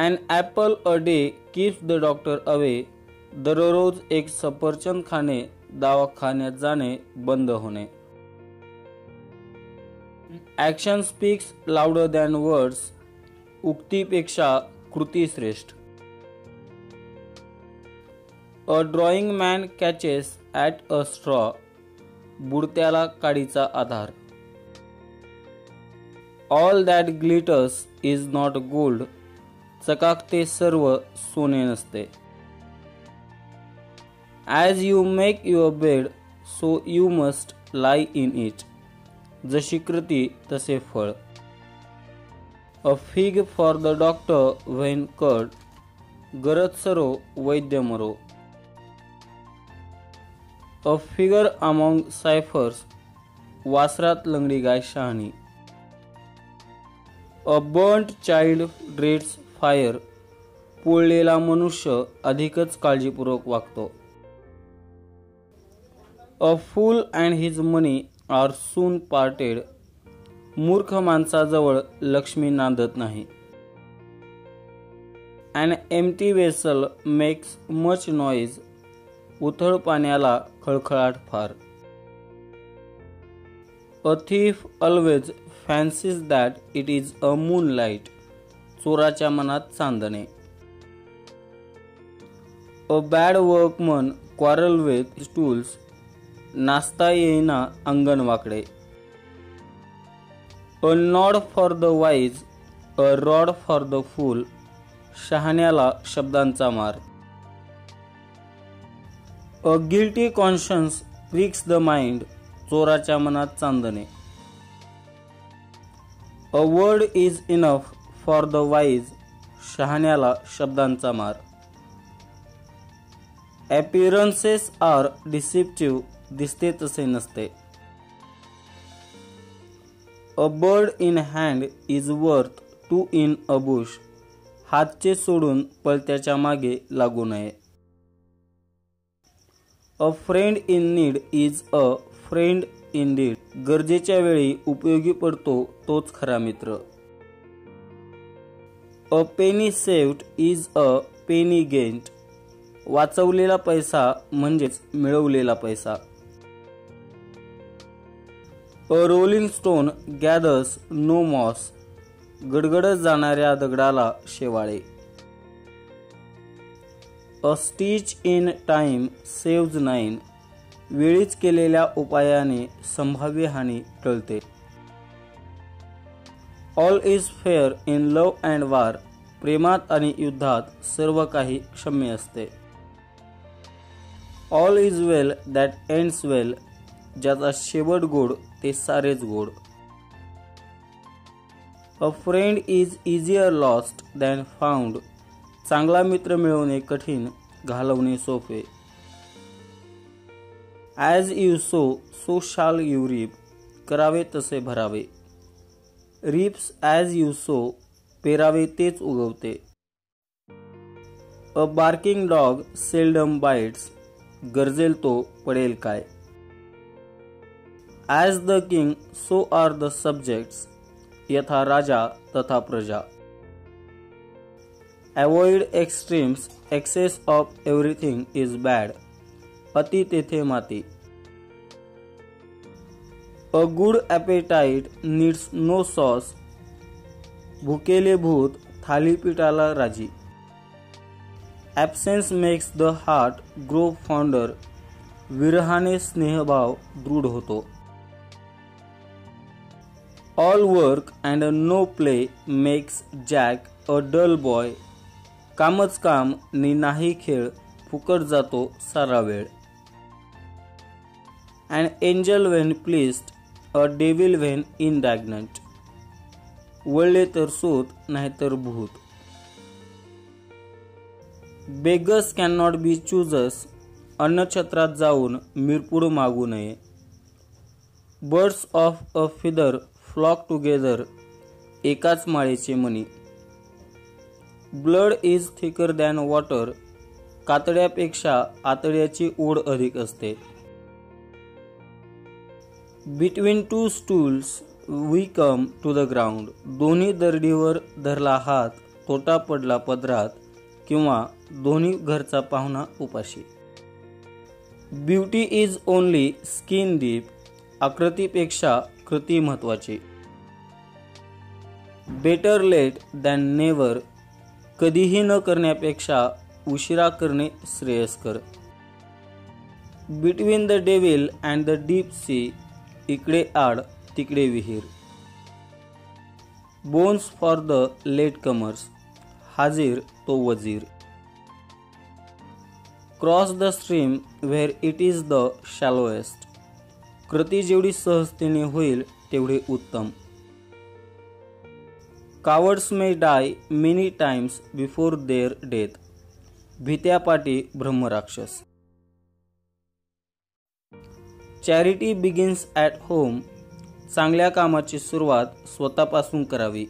An apple a day keeps the doctor away. दररोज एक सफरचंद खाणे दवाखान्यात जाणे बंद होणे. Action speaks louder than words. उक्तीपेक्षा कृती श्रेष्ठ. A drawing man catches at a straw. बुडत्याला काडीचा आधार. All that glitters is not gold. चकाकते सर्व सोने नसते. As you make your bed, so you must lie in it. जशी कृती तसे फळ. A fig for the doctor when cut. गरज सरो वैद्य मरो. A figure among ciphers. वासरात लंगडी गाय शहाणी. A burnt child dreads fire. पोळलेला मनुष्य अधिकच काळजीपूर्वक वागतो. A fool and his money are soon parted. मूर्ख माणसाजवळ लक्ष्मी नांदत नाही. An empty vessel makes much noise. उथळ पाण्याला खळखळाट फार. A thief always fancies that it is a moonlight. चोराच्या मनात चांदणे. A bad workman quarrel with stools. नाचता येईना अंगण वाकडे. A nod for the wise, a rod for the fool. शहाण्याला शब्दांचा मार. A guilty conscience pricks the mind. चोराच्या मनात चांदणे. A word is enough for the wise. शहाण्याला शब्दांचा मार. Appearances are deceptive. दिसते तसे नसते. A bird in hand is worth two in a bush. हातचे सोडून पळत्याच्या मागे लागू नये. A friend in need is a friend indeed. गरजेच्या वेळी उपयोगी पडतो तोच खरा मित्र. A penny saved is a penny gained. वाचवलेला पैसा म्हणजेच मिळवलेला पैसा. A rolling stone gathers no moss. गडगडत जाणाऱ्या दगडाला Shewale. A stitch in time saves nine. वेळीच केलेल्या उपायाने संभाव्य हानी टळते. All is fair in love and war. प्रेमात आणि युद्धात सर्व काही क्षम्य असते. All is well that ends well. ज्याचा शेवट गोड ते सारेच गोड. A friend is easier lost than found. चांगला मित्र मिळवणे कठीण, घालवणे सोपे. As you sow, so shall you reap. करावे तसे भरावे. Reaps as you sow. पेरावे तेच उगवते. A barking dog seldom bites. गरजेल तो पडेल काय. As the king, so are the subjects. यथा राजा तथा प्रजा. Avoid extremes. Excess of everything is bad. अति तेथे माती. A good appetite needs no sauce. भुकेले भूत थालीपीठाला राजी. Absence makes the heart grow fonder. विरहाने स्नेहभाव दृढ होतो. All work and no play makes Jack a dull boy. कामच काम नि नाही खेळ फुकट जातो सारा वेळ. An angel when pleased, a devil when indignant. वळले तर सूत नाहीतर भूत. Beggars cannot be choosers. अन्नछत्रात जाऊन मिरपूड मागू नये. Birds of a feather flock together. एकाच माळेचे मणी. Blood is thicker than water. कातड्यापेक्षा आतड्याची ओढ अधिक असते. Between two stools we come to the ground. दोन्ही दरडीवर धरला हात तोटा पडला पदरात किंवा दोन्ही घरचा पाहुणा उपाशी. Beauty is only skin deep. आकृतीपेक्षा कृती महत्वाची. Better late than never. कधीही न करण्यापेक्षा उशिरा करणे श्रेयस्कर. Between the devil and the deep sea. इकडे आड तिकडे विहीर. Bones for the latecomers. हाजीर तो वजीर. Cross the stream where it is the shallowest. कृती जेवढी सहजतेने होईल तेवढे उत्तम. Cowards may die many times before their death. भित्यापाटी ब्रह्मराक्षस. Charity begins at home. चांगल्या कामाची सुरुवात स्वतःपासून करावी.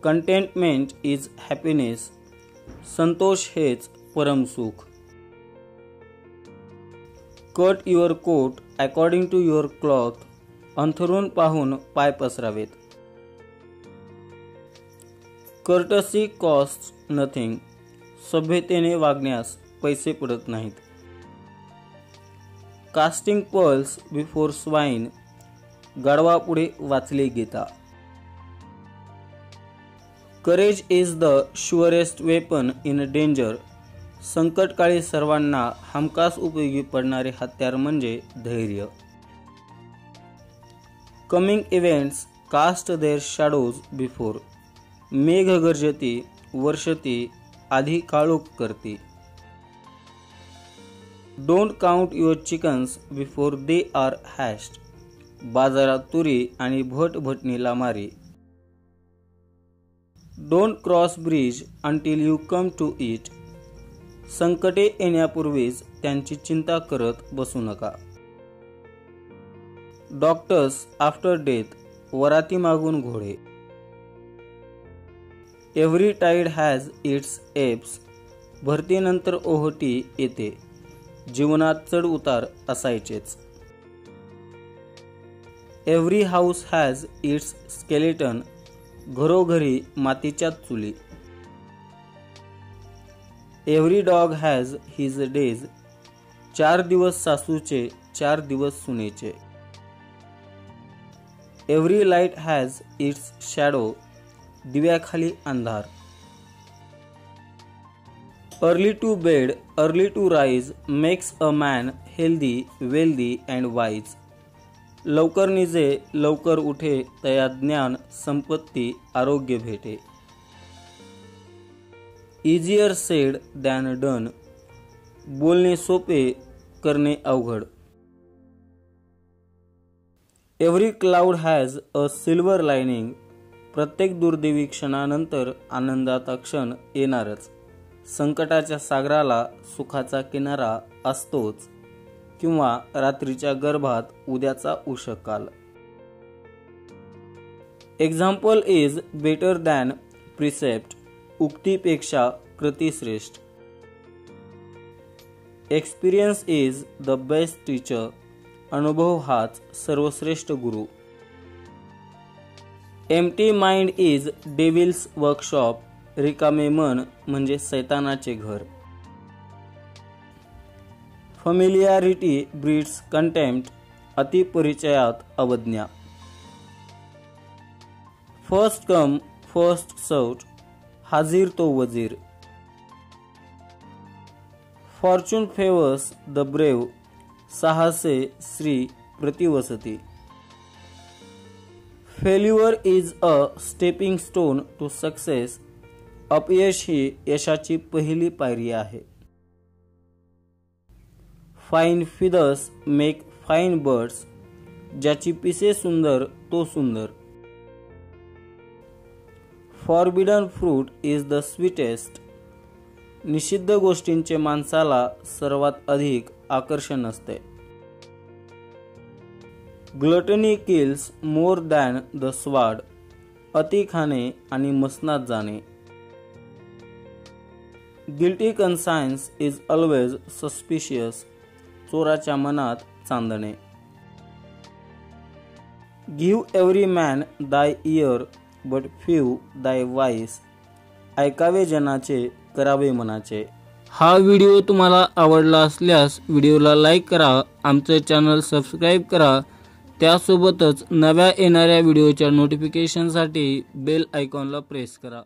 Containment is happiness. संतोष हेच परमसुख. Cut your coat according to your cloth. अंथरून पाहून पाय पसरावेत. Courtesy cost nothing. सभ्यतेने वागण्यास पैसे पडत नाहीत. Casting pearls before swine. गाढवापुढे वाचले गीता. Courage is the surest weapon in danger. संकटकाळी सर्वांना हमखास उपयोगी पडणारे हत्यार म्हणजे धैर्य. Coming events cast their shadows before. मेघ गर्जती वर्षती आधी काळोख करती. Don't count your chickens before they are hatched. बाजारात तुरी आणि भटभटणीला मारी. Don't cross bridge until you come to it. संकटे येण्यापूर्वीच त्यांची चिंता करत बसू नका. Doctors after death. वराती मागून घोडे. Every tide has its ebbs. भरतीनंतर ओहोटी येते. जीवनात चढ उतार असायचेच. Every house has its skeleton. घरोघरी मातीच्या चुली. Every dog has his days. 4 दिवस सासूचे 4 दिवस सुनेचे. Every light has its shadow. दिव्याखाली अंधार. Early to bed early to rise makes a man healthy wealthy and wise. लवकर निजे लवकर उठे तया ज्ञान संपत्ती आरोग्य भेटे. Easier said than done. बोलणे सोपे करणे अवघड. Every cloud has a silver lining. प्रत्येक दुर्दैवी क्षणानंतर आनंदाचा क्षण येणारच. संकटाच्या सागराला सुखाचा किनारा असतोच किंवा रात्रीच्या गर्भात उद्याचा उषःकाल. Example is better than precept. उक्तीपेक्षा कृती श्रेष्ठ. Experience is the best teacher. अनुभव हाच सर्वश्रेष्ठ गुरु. Empty mind is devil's workshop. रिकामे मन म्हणजे सैतानाचे घर. फॅमिलियारिटी ब्रीड्स कंटेम्प्ट. अतिपरिचयात अवज्ञा. First come first served. हाजीर तो वजीर. Fortune favours the brave. साहसे श्री प्रतिवसती. Failure is a stepping stone to success. अपयश ही यशाची पहिली पायरी आहे. Fine feathers make fine birds. ज्याची पिसे सुंदर तो सुंदर. Forbidden fruit is the sweetest. निषिद्ध गोष्टींचे माणसाला सर्वात अधिक आकर्षण असते. Gluttony kills more than the sword. अति खाणे आणि मसनात जाणे. Guilty conscience is always suspicious. चोराच्या मनात चांदणे. गिव्ह एव्हरी मॅन दाय year. but few thy wise. ऐकावे जनाचे, करावे मनाचे. हा व्हिडिओ तुम्हाला आवडला असल्यास व्हिडिओला लाईक करा, आमचे चॅनल सबस्क्राईब करा. त्यासोबतच नव्या येणाऱ्या व्हिडिओच्या नोटिफिकेशनसाठी बेल आयकॉनला प्रेस करा.